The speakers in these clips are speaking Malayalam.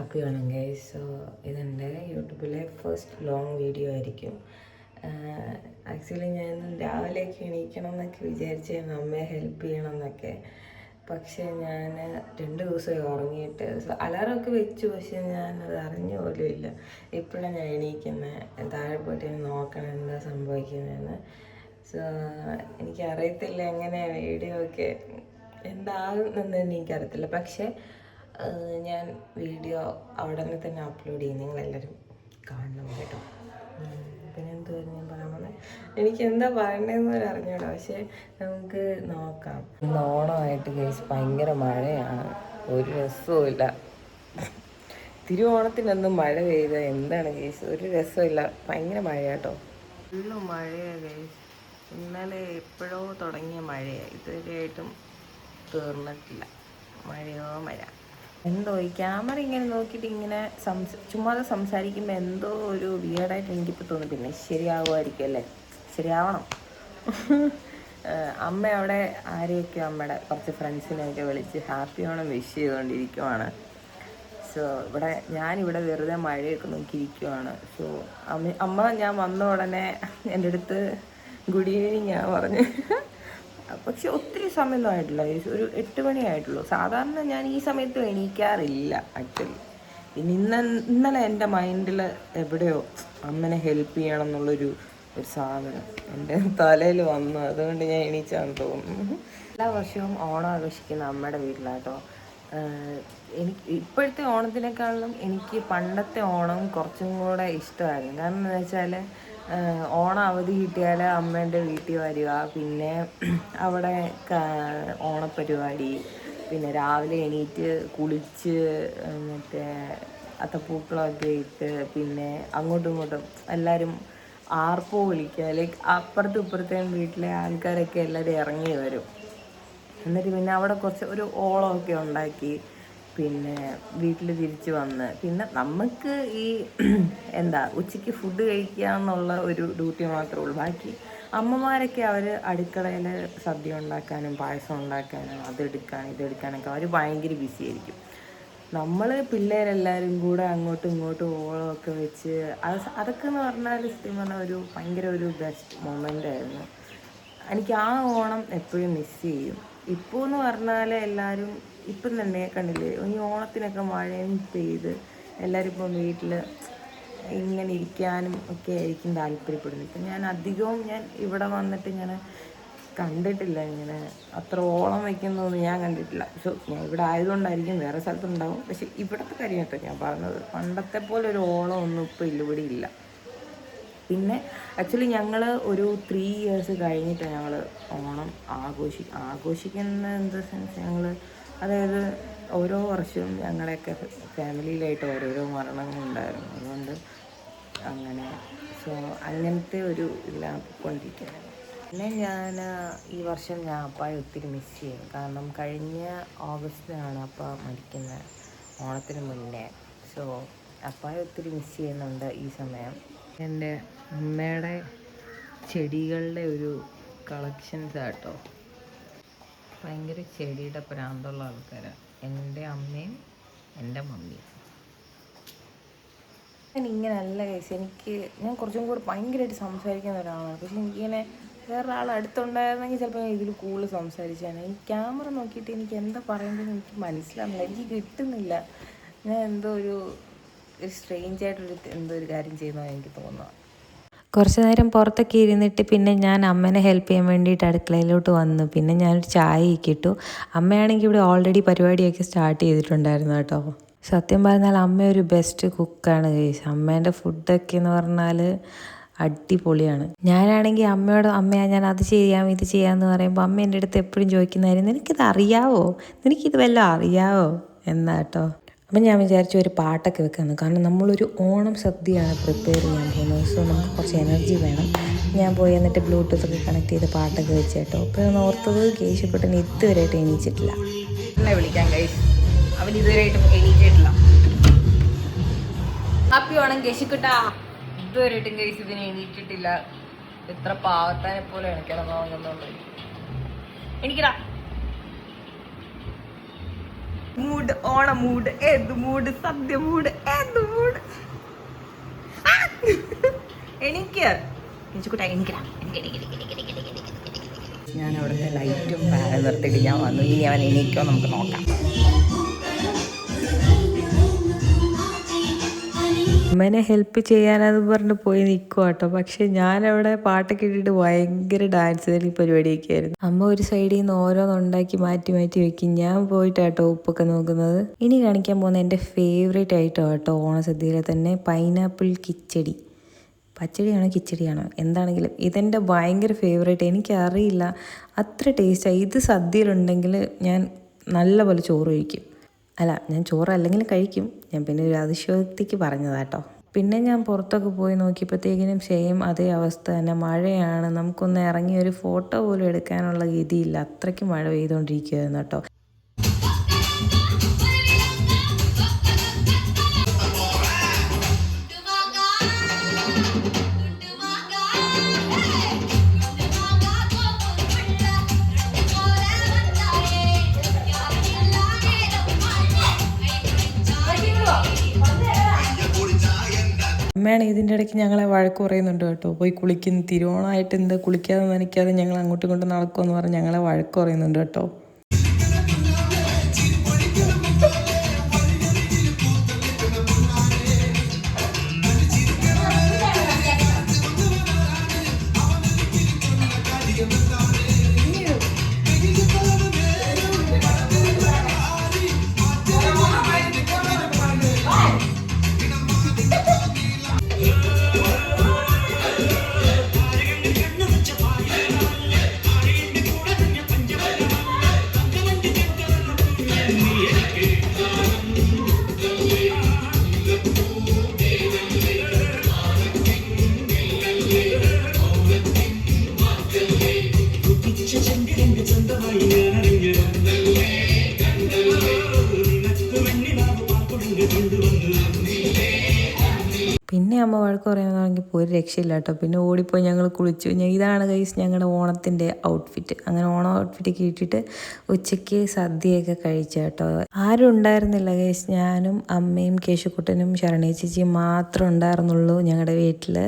Happy Onam guys. സോ ഇതെൻ്റെ യൂട്യൂബിലെ ഫസ്റ്റ് ലോങ് വീഡിയോ ആയിരിക്കും. ആക്ച്വലി ഞാൻ രാവിലേക്ക് എണീക്കണം എന്നൊക്കെ വിചാരിച്ചായിരുന്നു, അമ്മയെ ഹെൽപ്പ് ചെയ്യണം എന്നൊക്കെ. പക്ഷേ ഞാൻ 2 ദിവസമായി ഉറങ്ങിയിട്ട്. അലാറമൊക്കെ വെച്ചു, പക്ഷേ ഞാനത് അറിഞ്ഞ പോലും ഇല്ല. ഇപ്പോഴാണ് ഞാൻ എണീക്കുന്നത്. താഴെ പോയിട്ട് നോക്കണം എന്താ സംഭവിക്കുന്നതെന്ന്. സോ എനിക്കറിയത്തില്ല എങ്ങനെ വീഡിയോ ഒക്കെ എന്താകുമെന്ന് എനിക്കറിയത്തില്ല. പക്ഷേ ഞാൻ വീഡിയോ അവിടെ നിന്ന് തന്നെ അപ്ലോഡ് ചെയ്യും. നിങ്ങളെല്ലാവരും കാണണം കേട്ടോ. പിന്നെ എന്തുവായിരുന്നു ഞാൻ പറയാൻ പറഞ്ഞത്? എനിക്ക് എന്താ പറയണ്ടതെന്ന് അറിഞ്ഞൂടാ, പക്ഷേ നമുക്ക് നോക്കാം. ഇന്ന് ഓണമായിട്ട് കേസ് ഭയങ്കര മഴയാണ്, ഒരു രസവുമില്ല. തിരുവോണത്തിനൊന്നും മഴ പെയ്ത എന്താണ് കേസ്, ഒരു രസമില്ല. ഭയങ്കര മഴയാട്ടോ, ഫുള്ള് മഴയാണ് കേസ്. ഇന്നലെ എപ്പോഴോ തുടങ്ങിയ മഴയാണ്, ഇതുവരെയായിട്ടും തീർന്നിട്ടില്ല. മഴയോ മഴ. എന്തോ ഈ ക്യാമറ ഇങ്ങനെ നോക്കിയിട്ട് ഇങ്ങനെ ചുമ്മാതെ സംസാരിക്കുമ്പോൾ എന്തോ ഒരു വിയേർഡായിട്ട് എനിക്കിപ്പോൾ തോന്നി. പിന്നെ ശരിയാവുമായിരിക്കും അല്ലേ, ശരിയാവണം. അമ്മ അവിടെ ആരെയൊക്കെയോ അമ്മയുടെ കുറച്ച് ഫ്രണ്ട്സിനെയൊക്കെ വിളിച്ച് ഹാപ്പി ഓണം വിഷ് ചെയ്തുകൊണ്ടിരിക്കുവാണ്. സോ ഞാനിവിടെ വെറുതെ മഴയൊക്കെ നോക്കിയിരിക്കുവാണ്. സോ അമ്മ ഞാൻ വന്ന ഉടനെ എൻ്റെ അടുത്ത് ഗുഡ് ഈവനിങ് ഞാൻ പറഞ്ഞു. പക്ഷെ ഒത്തിരി സമയമൊന്നും ആയിട്ടില്ല, ഒരു 8 മണിയായിട്ടുള്ളൂ. സാധാരണ ഞാൻ ഈ സമയത്ത് എണീക്കാറില്ല ആക്ച്വലി. പിന്നെ ഇന്നലെ എൻ്റെ മൈൻഡിൽ എവിടെയോ അമ്മനെ ഹെൽപ്പ് ചെയ്യണം എന്നുള്ളൊരു സാധനം എൻ്റെ തലയിൽ വന്നു. അതുകൊണ്ട് ഞാൻ എണീച്ചാന്ന് തോന്നുന്നു. എല്ലാ വർഷവും ഓണം ആഘോഷിക്കുന്ന അമ്മയുടെ വീട്ടിലാട്ടോ. എനിക്ക് ഇപ്പോഴത്തെ ഓണത്തിനേക്കാളും എനിക്ക് പണ്ടത്തെ ഓണം കുറച്ചും കൂടെ ഇഷ്ടമായിരുന്നു. കാരണം എന്താ വെച്ചാൽ ഓണം അവധി കിട്ടിയാൽ അമ്മേൻ്റെ വീട്ടിൽ വരിക, പിന്നെ അവിടെ ഓണപ്പരിപാടി, പിന്നെ രാവിലെ എണീറ്റ് കുളിച്ച് മറ്റേ അത്തപ്പൂക്കളമൊക്കെ ഇട്ട് പിന്നെ അങ്ങോട്ടും ഇങ്ങോട്ടും എല്ലാവരും ആർപ്പോ വിളിക്കുക. ലൈക്ക് അപ്പുറത്തും ഇപ്പുറത്തെയും വീട്ടിലെ ആൾക്കാരൊക്കെ എല്ലാവരും ഇറങ്ങി വരും. എന്നിട്ട് പിന്നെ അവിടെ കുറച്ച് ഒരു ഓളമൊക്കെ ഉണ്ടാക്കി പിന്നെ വീട്ടിൽ തിരിച്ച് വന്ന് പിന്നെ നമുക്ക് ഈ ഉച്ചയ്ക്ക് ഫുഡ് കഴിക്കുക എന്നുള്ള ഒരു ഡ്യൂട്ടി മാത്രമേ ഉള്ളൂ. ബാക്കി അമ്മമാരൊക്കെ അവർ അടുക്കളയിൽ സദ്യ ഉണ്ടാക്കാനും പായസം ഉണ്ടാക്കാനും ഇതെടുക്കാനൊക്കെ അവർ ഭയങ്കര ബിസി ആയിരിക്കും. നമ്മൾ പിള്ളേരെല്ലാവരും കൂടെ അങ്ങോട്ടും ഇങ്ങോട്ടും ഓളമൊക്കെ വെച്ച് അതൊക്കെ എന്ന് പറഞ്ഞാൽ സത്യം പറഞ്ഞാൽ ഒരു ഭയങ്കര ഒരു ബെസ്റ്റ് മൊമെൻ്റ് ആയിരുന്നു. എനിക്ക് ആ ഓണം എപ്പോഴും മിസ് ചെയ്യും. ഇപ്പോൾ എന്ന് പറഞ്ഞാൽ എല്ലാവരും ഇപ്പം തന്നെ കണ്ടില്ലേ, ഈ ഓണത്തിനൊക്കെ മഴയും പെയ്ത് എല്ലാവരും ഇപ്പം വീട്ടിൽ ഇങ്ങനെ ഇരിക്കാനും ഒക്കെ ആയിരിക്കും താല്പര്യപ്പെടുന്നത്. ഇപ്പം ഞാൻ അധികവും ഇവിടെ വന്നിട്ട് ഇങ്ങനെ കണ്ടിട്ടില്ല, ഇങ്ങനെ അത്ര ഓളം വയ്ക്കുന്നതൊന്നും ഞാൻ കണ്ടിട്ടില്ല. സോ ഞാൻ ഇവിടെ ആയതുകൊണ്ടായിരിക്കും, വേറെ സ്ഥലത്തുണ്ടാവും. പക്ഷെ ഇവിടുത്തെ കാര്യം കേട്ടോ ഞാൻ പറഞ്ഞത്, പണ്ടത്തെ പോലെ ഒരു ഓളം ഒന്നും ഇപ്പോൾ ഇവിടെ ഇല്ല. പിന്നെ ആക്ച്വലി ഞങ്ങൾ ഒരു 3 ഇയേഴ്സ് കഴിഞ്ഞിട്ടാണ് ഞങ്ങൾ ഓണം ആഘോഷിക്കുന്ന ഇൻ ദ സെൻസ് അതായത് ഓരോ വർഷവും ഞങ്ങളുടെയൊക്കെ ഫാമിലിയിലായിട്ട് ഓരോരോ മരണങ്ങളുണ്ടായിരുന്നു. അതുകൊണ്ട് അങ്ങനെ അങ്ങനത്തെ ഒരു എല്ലാം പോയിക്കൊണ്ടിരിക്കുന്നത്. പിന്നെ ഈ വർഷം ഞാൻ അപ്പായെ ഒത്തിരി മിസ് ചെയ്യും. കാരണം കഴിഞ്ഞ ഓഗസ്റ്റിനാണ് അപ്പ മരിക്കുന്നത്, ഓണത്തിന് മുന്നേ. സോ അപ്പായെ ഒത്തിരി മിസ് ചെയ്യുന്നുണ്ട് ഈ സമയം. എൻ്റെ അമ്മയുടെ ചെടികളുടെ ഒരു കളക്ഷൻസ് ആട്ടോ. ഭയങ്കര ചെടിയുടെ പ്രാന്തമുള്ള ആൾക്കാരാണ് എൻ്റെ അമ്മയും എൻ്റെ മമ്മിയും. ഇങ്ങനെയല്ല കേസ്, ഞാൻ കുറച്ചും കൂടെ ഭയങ്കരമായിട്ട് സംസാരിക്കുന്ന ഒരാളാണ്. പക്ഷെ എനിക്കിങ്ങനെ വേറൊരാൾ അടുത്തുണ്ടായിരുന്നെങ്കിൽ ചിലപ്പോൾ ഇതിൽ കൂടുതൽ സംസാരിച്ചാണ്. ഈ ക്യാമറ നോക്കിയിട്ട് എനിക്ക് എന്താ പറയേണ്ടതെന്ന് എനിക്ക് മനസ്സിലാവുന്നില്ല, എനിക്ക് കിട്ടുന്നില്ല. ഞാൻ എന്തോ ഒരു സ്ട്രേഞ്ച് ആയിട്ടൊരു എന്തോ ഒരു കാര്യം ചെയ്യുന്നതാണ് എനിക്ക് തോന്നുന്നത്. കുറച്ച് നേരം പുറത്തൊക്കെ ഇരുന്നിട്ട് പിന്നെ ഞാൻ അമ്മേനെ ഹെൽപ്പ് ചെയ്യാൻ വേണ്ടിയിട്ട് അടുക്കളയിലോട്ട് വന്നു. പിന്നെ ഞാനൊരു ചായയൊക്കെ ഇട്ടു. അമ്മയാണെങ്കിൽ ഇവിടെ ഓൾറെഡി പരിപാടിയൊക്കെ സ്റ്റാർട്ട് ചെയ്തിട്ടുണ്ടായിരുന്നു കേട്ടോ. സത്യം പറഞ്ഞാൽ അമ്മ ഒരു ബെസ്റ്റ് കുക്കാണ് ഗൈസ്. അമ്മേൻ്റെ ഫുഡൊക്കെ എന്ന് പറഞ്ഞാൽ അടിപൊളിയാണ്. ഞാനാണെങ്കിൽ അമ്മയോട് ഞാൻ അത് ചെയ്യാം ഇത് ചെയ്യാമെന്ന് പറയുമ്പോൾ അമ്മ എൻ്റെ അടുത്ത് എപ്പോഴും ചോദിക്കുന്നതായിരുന്നു, നിനക്കിത് അറിയാവോ, നിനക്കിത് വല്ലതും അറിയാവോ എന്നാ കേട്ടോ. അപ്പം ഞാൻ വിചാരിച്ചു ഒരു പാട്ടൊക്കെ വെക്കാമെന്ന്. കാരണം നമ്മളൊരു ഓണം സദ്യയാണ് പ്രിപ്പയർ ചെയ്യാൻ പോകുന്നത്. സോ നമുക്ക് കുറച്ച് എനർജി വേണം. ഞാൻ പോയി എന്നിട്ട് ബ്ലൂടൂത്ത് ഒക്കെ കണക്ട് ചെയ്ത് പാട്ടൊക്കെ വെച്ച് കേട്ടോ. അപ്പോൾ ഓർത്തത് കേശുക്കുട്ടൻ ഇതുവരെയായിട്ട് എണീച്ചിട്ടില്ല. എന്നെ വിളിക്കാം ഗൈസ്, അവൻ ഇതുവരെയായിട്ടും എണീറ്റിട്ടില്ല. ഹാപ്പി ഓണം കേശുക്കുട്ടാ. ഇതുവരെയായിട്ടും ഗൈസ് ഇതിന് എണീറ്റിട്ടില്ല. എത്ര പാവത്താനെ പോലെയാണ് കിടന്നുറങ്ങുന്നുള്ളത്. എനിക്കിടാ മൂഡ്, ഓണ മൂഡ്, ഏത് മൂഡ്, സദ്യ മൂഡ്, ഏത് മൂഡ്. എനിക്ക് ഞാൻ അവിടുത്തെ ലൈറ്റും ഫാനും നിർത്തിയിട്ട് ഞാൻ വന്നു. ഇനി അവൻ എണീക്കോ നമുക്ക് നോക്കാം. അമ്മേനെ ഹെൽപ്പ് ചെയ്യാനെന്ന് പറഞ്ഞ് പോയി നിൽക്കുക കേട്ടോ. പക്ഷെ ഞാനവിടെ പാട്ടൊക്കെ ഇട്ടിട്ട് ഭയങ്കര ഡാൻസ് കളി പരിപാടിയൊക്കെ ആയിരുന്നു. അമ്മ ഒരു സൈഡിൽ നിന്ന് ഓരോന്നുണ്ടാക്കി മാറ്റി മാറ്റി വെക്കും. ഞാൻ പോയിട്ടാട്ടോ ഉപ്പൊക്കെ നോക്കുന്നത്. ഇനി കാണിക്കാൻ പോകുന്ന എൻ്റെ ഫേവറേറ്റ് ഐറ്റം കേട്ടോ ഓണസദ്യയിലെ തന്നെ പൈനാപ്പിൾ കിച്ചടി. പച്ചടിയാണോ കിച്ചടിയാണോ എന്താണെങ്കിലും ഇതെൻ്റെ ഭയങ്കര ഫേവറേറ്റ്. എനിക്കറിയില്ല അത്ര ടേസ്റ്റാണ്. ഇത് സദ്യയിലുണ്ടെങ്കിൽ ഞാൻ നല്ലപോലെ ചോറ് കഴിക്കും. അല്ല, ഞാൻ ചോറ് അല്ലെങ്കിൽ കഴിക്കും. ഞാൻ പിന്നെ ഒരു അതിശയോക്തിക്ക് പറഞ്ഞതാട്ടോ. പിന്നെ ഞാൻ പുറത്തൊക്കെ പോയി നോക്കിയപ്പോഴത്തേക്കിനും സെയിം അതേ അവസ്ഥ തന്നെ. മഴയാണ്. നമുക്കൊന്ന് ഇറങ്ങി ഒരു ഫോട്ടോ പോലും എടുക്കാനുള്ള ഗതിയില്ല. അത്രയ്ക്ക് മഴ പെയ്തുകൊണ്ടിരിക്കുകയായിരുന്നു കേട്ടോ. അമ്മയാണ് ഇതിൻ്റെ ഇടയ്ക്ക് ഞങ്ങളെ വഴക്ക് പറയുന്നുണ്ട് കേട്ടോ. പോയി കുളിക്കുന്നു, തിരുവോണമായിട്ട് എന്താ കുളിക്കാതെ നനയ്ക്കാതെ ഞങ്ങൾ അങ്ങോട്ടും ഇങ്ങോട്ടും നടക്കുമെന്ന് പറഞ്ഞ് ഞങ്ങളെ വഴക്ക് പറയുന്നുണ്ട് കേട്ടോ. പിന്നെ അമ്മ വഴക്ക് പറയുന്നതാണെങ്കിൽ ഒരു രക്ഷയില്ല കേട്ടോ. പിന്നെ ഓടിപ്പോയി ഞങ്ങൾ കുളിച്ചു. ഇതാണ് ഗൈസ് ഞങ്ങളുടെ ഓണത്തിൻ്റെ ഔട്ട്ഫിറ്റ്. അങ്ങനെ ഓണം ഔട്ട്ഫിറ്റൊക്കെ ഇട്ടിട്ട് ഉച്ചയ്ക്ക് സദ്യയൊക്കെ കഴിച്ചു കേട്ടോ. ആരും ഉണ്ടായിരുന്നില്ല ഗൈസ്. ഞാനും അമ്മയും കേശുക്കുട്ടനും ശരണി ചേച്ചിയും മാത്രം ഉണ്ടായിരുന്നുള്ളൂ ഞങ്ങളുടെ വീട്ടിൽ.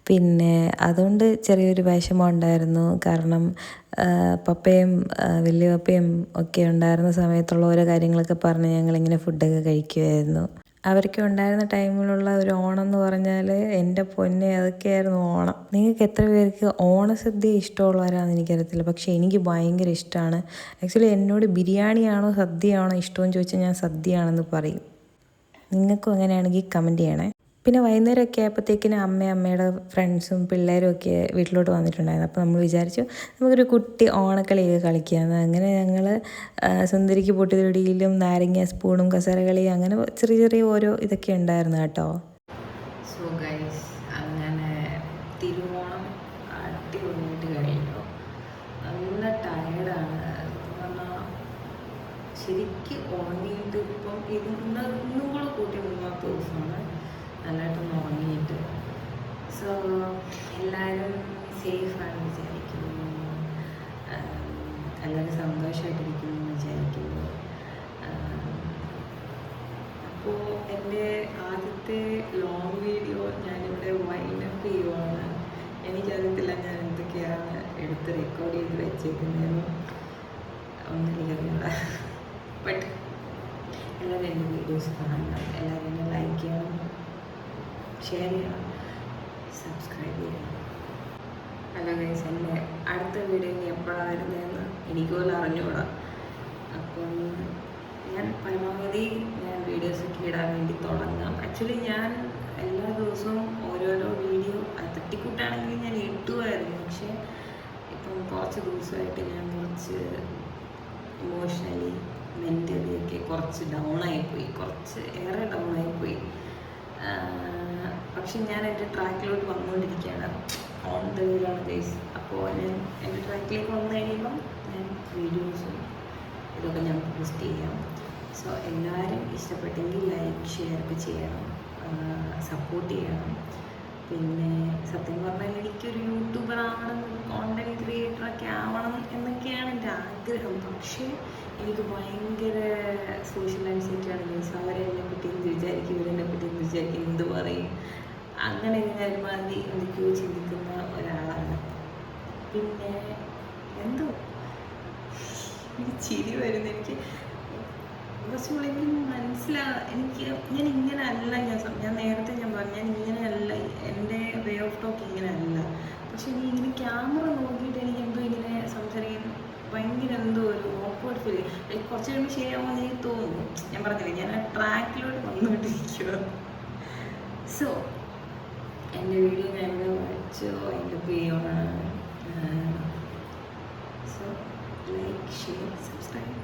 പിന്നെ അതുകൊണ്ട് ചെറിയൊരു വിഷമം ഉണ്ടായിരുന്നു. കാരണം പപ്പയും വലിയ പപ്പയും ഒക്കെ ഉണ്ടായിരുന്ന സമയത്തുള്ള ഓരോ കാര്യങ്ങളൊക്കെ പറഞ്ഞ് ഞങ്ങളിങ്ങനെ ഫുഡൊക്കെ കഴിക്കുമായിരുന്നു. അവർക്ക് ഉണ്ടായിരുന്ന ടൈമിലുള്ള ഒരു ഓണം എന്ന് പറഞ്ഞാൽ എൻ്റെ പൊന്നെ അതൊക്കെയായിരുന്നു ഓണം. നിങ്ങൾക്ക് എത്ര പേർക്ക് ഓണസദ്യ ഇഷ്ടമുള്ളവരാണെന്ന് എനിക്കറിയത്തില്ല. പക്ഷേ എനിക്ക് ഭയങ്കര ഇഷ്ടമാണ്. ആക്ച്വലി എന്നോട് ബിരിയാണിയാണോ സദ്യയാണോ ഇഷ്ടമെന്ന് ചോദിച്ചാൽ ഞാൻ സദ്യയാണെന്ന് പറയും. നിങ്ങൾക്കും അങ്ങനെയാണെങ്കിൽ കമൻറ്റ് ചെയ്യണേ. പിന്നെ വൈകുന്നേരമൊക്കെ ആയപ്പോഴത്തേക്കിനും അമ്മയുടെ ഫ്രണ്ട്സും പിള്ളേരും ഒക്കെ വീട്ടിലോട്ട് വന്നിട്ടുണ്ടായിരുന്നു. അപ്പോൾ നമ്മൾ വിചാരിച്ചു നമുക്കൊരു കുട്ടി ഓണക്കളിയൊക്കെ കളിക്കാമെന്ന്. അങ്ങനെ ഞങ്ങൾ സുന്ദരിക്ക് പൊട്ടിതൊടിയിലും നാരങ്ങ സ്പൂണും കസേരകളിയും അങ്ങനെ ചെറിയ ചെറിയ ഓരോ ഇതൊക്കെ ഉണ്ടായിരുന്നു കേട്ടോ. സോ ഗൈസ്, അങ്ങനെ തിരുവോണം അടിപൊളിയായിട്ട് കഴിഞ്ഞു. നല്ല ടയേർഡാണ്. പറഞ്ഞാൽ ശരിക്കും ഉറങ്ങിയിട്ട് ഇപ്പം ഇന്നും കൂടെ കൂട്ടി 3ാമത്തെ ദിവസമാണ് നല്ലതായിട്ടൊന്ന് ഉറങ്ങിയിട്ട്. സോ എല്ലാവരും സേഫാണ് വിചാരിക്കുന്നു. എല്ലാവരും സന്തോഷമായിട്ടിരിക്കുന്നു എന്ന് വിചാരിക്കുന്നു. അപ്പോൾ എൻ്റെ ആദ്യത്തെ ലോങ് വീഡിയോ ഞാനിവിടെ വൈൻഡപ്പ് ചെയ്യുവാണ്. എനിക്കറിയത്തില്ല ഞാൻ എന്തൊക്കെയാണ് എടുത്ത് റെക്കോർഡ് ചെയ്ത് വെച്ചേക്കുന്നതെന്ന് ഒന്നും എനിക്കറിയില്ല. ബട്ട് എല്ലാവരും എൻ്റെ വീഡിയോസ് കാണണം, എല്ലാവരും എന്നെ ലൈക്ക് ചെയ്യണം, ഷെയർ ചെയ്യണം, സബ്സ്ക്രൈബ് ചെയ്യണം. ഹലോ ഗൈസ്, എൻ്റെ അടുത്ത വീഡിയോ ഇനി എപ്പോഴാണ് വരുന്നതെന്ന് എനിക്ക് പോലും അറിഞ്ഞുകൂടാ. അപ്പം ഞാൻ പരമാവധി വീഡിയോസൊക്കെ ഇടാൻ വേണ്ടി തുടങ്ങാം. ആക്ച്വലി ഞാൻ എല്ലാ ദിവസവും ഓരോരോ വീഡിയോ തട്ടിക്കൂട്ടാണെങ്കിൽ ഞാൻ ഇട്ടുമായിരുന്നു. പക്ഷേ ഇപ്പം കുറച്ച് ദിവസമായിട്ട് ഞാൻ കുറച്ച് ഇമോഷണലി മെൻ്റലി ഒക്കെ കുറച്ച് ഡൗണായിപ്പോയി, കുറച്ച് ഏറെ ഡൗണായിപ്പോയി. പക്ഷെ ഞാൻ എൻ്റെ ട്രാക്കിലോട്ട് വന്നുകൊണ്ടിരിക്കുകയാണ്. ഓൺ ദ വേയിലാണ് ഗൈസ്. അപ്പോൾ ഞാൻ എൻ്റെ ട്രാക്കിലേക്ക് വന്നു കഴിയുമ്പം ഞാൻ വീഡിയോസും ഇതൊക്കെ ഞാൻ പോസ്റ്റ് ചെയ്യാം. സോ എല്ലാവരും ഇഷ്ടപ്പെട്ടെങ്കിൽ ലൈക്ക് ഷെയർ ഒക്കെ ചെയ്യണം, സപ്പോർട്ട് ചെയ്യണം. പിന്നെ സത്യം പറഞ്ഞാൽ എനിക്കൊരു യൂട്യൂബർ ആവണം, കോണ്ടന്റ് ക്രിയേറ്ററൊക്കെ ആവണം എന്നൊക്കെയാണ് എൻ്റെ ആഗ്രഹം. പക്ഷേ എനിക്ക് ഭയങ്കര സോഷ്യൽ ആൻസൈറ്റിയാണ്. മീൻസ് അവരെന്നെ പറ്റി എന്ത് വിചാരിക്കും, ഇവരെന്നെ പറ്റി എന്ത് വിചാരിക്കും, എന്ത് പറയും, അങ്ങനെ ഒരുമാതിരി എന്തൊക്കെയോ ചിന്തിക്കുന്ന ഒരാളാണ്. പിന്നെ എന്തോ എനിക്ക് ചിരി വരുന്നു. എനിക്ക് കുറച്ചുകൂടെങ്കിലും എനിക്ക് ഞാൻ ഇങ്ങനെ അല്ല, ഞാൻ നേരത്തെ ഞാൻ പറഞ്ഞു ഞാൻ ഇങ്ങനെയല്ല, എൻ്റെ വേ ഓഫ് ടോക്ക് ഇങ്ങനെ അല്ല. പക്ഷെ എനിക്ക് ഇങ്ങനെ ക്യാമറ നോക്കിയിട്ട് എനിക്ക് എന്തോ ഇങ്ങനെ സംസാരിക്കാൻ ഭയങ്കര എന്തോ ഒരു ഓക്വേർഡ് ഫീൽ. കുറച്ച് കഴിയുമ്പോൾ ശരിയാവുമെന്ന് എനിക്ക് തോന്നുന്നു. ഞാൻ പറഞ്ഞില്ലേ, ഞാൻ ആ ട്രാക്കിലോട്ട് വന്നുകൊണ്ടിരിക്കുക. സോ എൻ്റെ വീഡിയോ ഞാനിവിടെ വായിച്ചോ എൻ്റെ ചെയ്യുവാണ്. So like, share, subscribe.